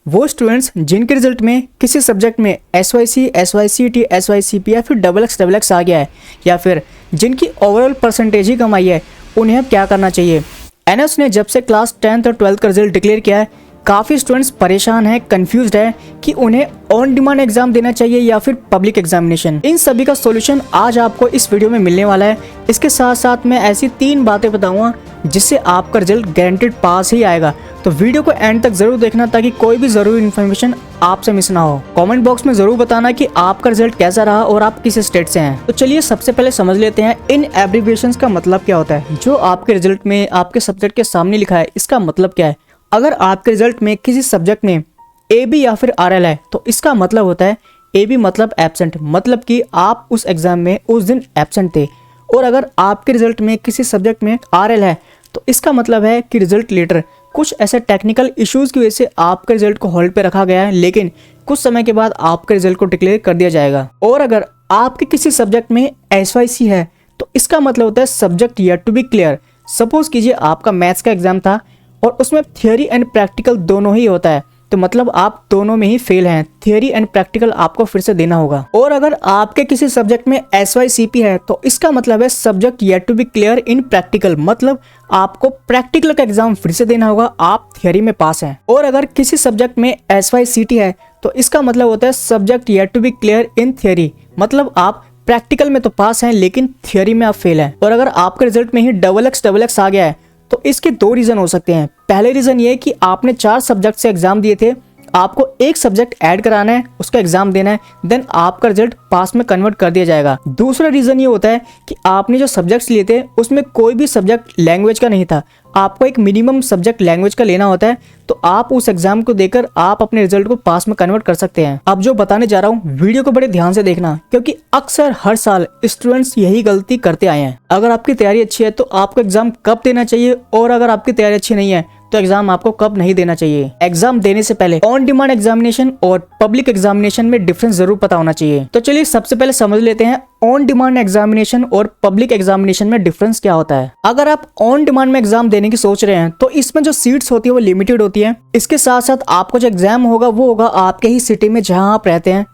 वो स्टूडेंट्स जिनके रिजल्ट में किसी सब्जेक्ट में SYC, SYCT, SYCP या फिर XX आ गया है, या फिर जिनकी ओवरऑल परसेंटेज ही कम आई है, उन्हें अब क्या करना चाहिए। NS ने जब से क्लास 10th और 12th का रिजल्ट डिक्लेयर किया है, काफ़ी स्टूडेंट्स परेशान हैं, कंफ्यूज्ड है कि उन्हें ऑन डिमांड एग्जाम देना चाहिए या फिर पब्लिक एग्जामिनेशन। इन सभी का सॉल्यूशन आज आपको इस वीडियो में मिलने वाला है। इसके साथ साथ मैं ऐसी 3 बातें बताऊंगा जिससे आपका रिजल्ट गारंटेड पास ही आएगा। तो वीडियो को एंड तक जरूर देखना ताकि कोई भी जरूरी इन्फॉर्मेशन आपसे मिस ना हो। कमेंट बॉक्स में जरूर बताना कि आपका रिजल्ट कैसा रहा और आप किस स्टेट से हैं। तो चलिए सबसे पहले समझ लेते हैं इन एब्रिविएशंस का मतलब क्या होता है। जो आपके रिजल्ट में आपके सब्जेक्ट के सामने लिखा है, इसका मतलब क्या है। अगर आपके रिजल्ट में किसी सब्जेक्ट में AB या फिर RL है तो इसका मतलब होता है AB मतलब एब्सेंट, मतलब कि आप उस एग्जाम में उस दिन एब्सेंट थे। और अगर आपके रिजल्ट में किसी सब्जेक्ट में RL है तो इसका मतलब है कि रिजल्ट लेटर, कुछ ऐसे टेक्निकल इश्यूज की वजह से आपके रिजल्ट को होल्ड पे रखा गया है, लेकिन कुछ समय के बाद आपके रिजल्ट को डिक्लेयर कर दिया जाएगा। और अगर आपके किसी सब्जेक्ट में SYC है तो इसका मतलब होता है subject yet to be clear. Suppose कीजिए आपका मैथ्स का एग्जाम था और उसमें थियोरी एंड प्रैक्टिकल दोनों ही होता है, तो मतलब आप दोनों में ही फेल हैं। थियोरी एंड प्रैक्टिकल आपको फिर से देना होगा। और अगर आपके किसी सब्जेक्ट में SYCP है तो इसका मतलब है subject yet to be clear in practical, मतलब आपको प्रैक्टिकल का एग्जाम फिर से देना होगा, आप थियोरी में पास हैं। और अगर किसी सब्जेक्ट में SYCT है तो इसका मतलब होता है subject yet to be clear in theory, मतलब आप प्रैक्टिकल में तो पास हैं लेकिन थियोरी में आप फेल हैं। और अगर आपके रिजल्ट में ही XX आ गया है तो इसके 2 रीजन हो सकते हैं। पहले रीजन ये है कि आपने 4 सब्जेक्ट से एग्जाम दिए थे, आपको एक सब्जेक्ट ऐड कराना है, उसका एग्जाम देना है, देन आपका रिजल्ट पास में कन्वर्ट कर दिया जाएगा। दूसरा रीजन ये होता है कि आपने जो सब्जेक्ट्स लिए थे उसमें कोई भी सब्जेक्ट लैंग्वेज का नहीं था, आपको एक मिनिमम सब्जेक्ट लैंग्वेज का लेना होता है, तो आप उस एग्जाम को देकर आप अपने रिजल्ट को पास में कन्वर्ट कर सकते हैं। अब जो बताने जा रहा हूँ वीडियो को बड़े ध्यान से देखना, क्योंकि अक्सर हर साल स्टूडेंट्स यही गलती करते आए हैं। अगर आपकी तैयारी अच्छी है तो आपको एग्जाम कब देना चाहिए, और अगर आपकी तैयारी अच्छी नहीं है तो एग्जाम आपको कब नहीं देना चाहिए। एग्जाम देने से पहले ऑन डिमांड एग्जामिनेशन और पब्लिक एग्जामिनेशन में डिफरेंस जरूर पता होना चाहिए। तो चलिए सबसे पहले समझ लेते हैं ऑन डिमांड एग्जामिनेशन और पब्लिक एग्जामिनेशन में डिफरेंस क्या होता है। अगर आप ऑन डिमांड में एग्जाम देने की सोच रहे हैं तो इसमें जो सीट्स होती है वो लिमिटेड होती है। इसके साथ साथ आपको जो एग्जाम होगा वो होगा आपके ही सिटी में जहां आप रहते हैं।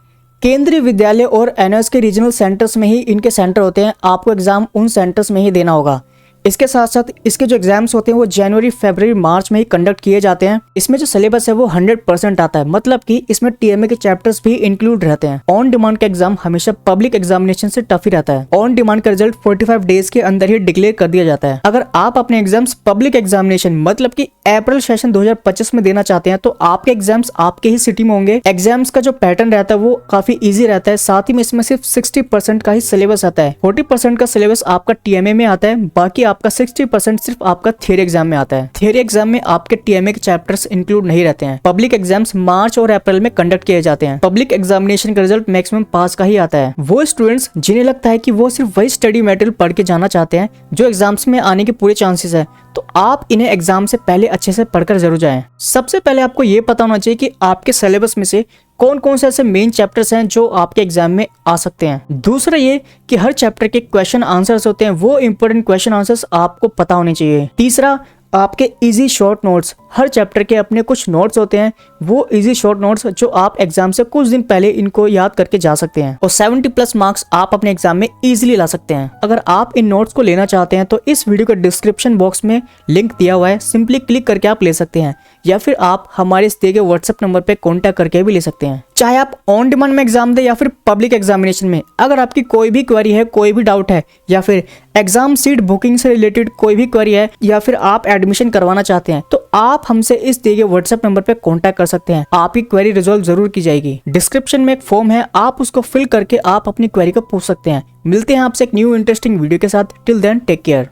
केंद्रीय विद्यालय और NS के रीजनल सेंटर्स में ही इनके सेंटर होते हैं, आपको एग्जाम उन सेंटर्स में ही देना होगा। इसके साथ साथ इसके जो एग्जाम्स होते हैं वो जनवरी, फरवरी, मार्च में ही कंडक्ट किए जाते हैं। इसमें जो सिलेबस है वो 100% आता है, मतलब कि इसमें TMA के चैप्टर्स भी इंक्लूड रहते हैं। ऑन डिमांड का एग्जाम हमेशा पब्लिक एग्जामिनेशन से टफ ही रहता है। ऑन डिमांड का रिजल्ट 45 डेज के अंदर ही डिक्लेयर कर दिया जाता है। अगर आप अपने एग्जाम्स पब्लिक एग्जामिनेशन मतलब कि अप्रैल सेशन 2025 में देना चाहते हैं तो आपके एग्जाम्स आपके ही सिटी में होंगे। एग्जाम्स का जो पैटर्न रहता है वो काफी ईजी रहता है, साथ ही में इसमें सिर्फ 60% का ही सिलेबस आता है। 40% का सिलेबस आपका TMA में आता है, बाकी आपका 60% सिर्फ आपका थियरी एग्जाम में आता है। थियरी एग्जाम में आपके TMA के चैप्टर्स इंक्लूड नहीं रहते हैं। पब्लिक एग्जाम्स मार्च और अप्रैल में कंडक्ट किए जाते हैं। पब्लिक एग्जामिनेशन का रिजल्ट मैक्सिमम पास का ही आता है। वो स्टूडेंट्स जिन्हें लगता है कि वो सिर्फ वही स्टडी मटेरियल पढ़ के जाना चाहते हैं जो एग्जाम्स में आने के पूरे चांसेस है, तो आप इन्हें एग्जाम से पहले अच्छे से पढ़कर जरूर जाएं। सबसे पहले आपको ये पता होना चाहिए कि आपके सिलेबस में से कौन कौन से ऐसे मेन चैप्टर्स हैं जो आपके एग्जाम में आ सकते हैं। दूसरा ये कि हर चैप्टर के क्वेश्चन आंसर्स होते हैं, वो इंपॉर्टेंट क्वेश्चन आंसर्स आपको पता होने चाहिए। तीसरा आपके इजी शॉर्ट नोट्स, हर चैप्टर के अपने कुछ नोट्स होते हैं, वो इजी शॉर्ट नोट्स जो आप एग्जाम से कुछ दिन पहले इनको याद करके जा सकते हैं और 70+ मार्क्स आप अपने एग्जाम में इजीली ला सकते हैं। अगर आप इन नोट्स को लेना चाहते हैं तो इस वीडियो के डिस्क्रिप्शन बॉक्स में लिंक दिया हुआ है, सिंपली क्लिक करके आप ले सकते हैं, या फिर आप हमारे इस दिए गए व्हाट्सएप नंबर पे कांटेक्ट करके भी ले सकते हैं। चाहे आप ऑन डिमांड में एग्जाम दे या फिर पब्लिक एग्जामिनेशन में, अगर आपकी कोई भी क्वेरी है, कोई भी डाउट है, या फिर एग्जाम सीट बुकिंग से रिलेटेड कोई भी क्वेरी है, या फिर आप एडमिशन करवाना चाहते हैं, तो आप हमसे इस दिए गए व्हाट्सएप नंबर पे कांटेक्ट कर सकते हैं। आपकी क्वेरी रिजॉल्व जरूर की जाएगी। डिस्क्रिप्शन में एक फॉर्म है, आप उसको फिल करके आप अपनी क्वेरी को पूछ सकते हैं। मिलते हैं आपसे एक न्यू इंटरेस्टिंग वीडियो के साथ। Till then take care.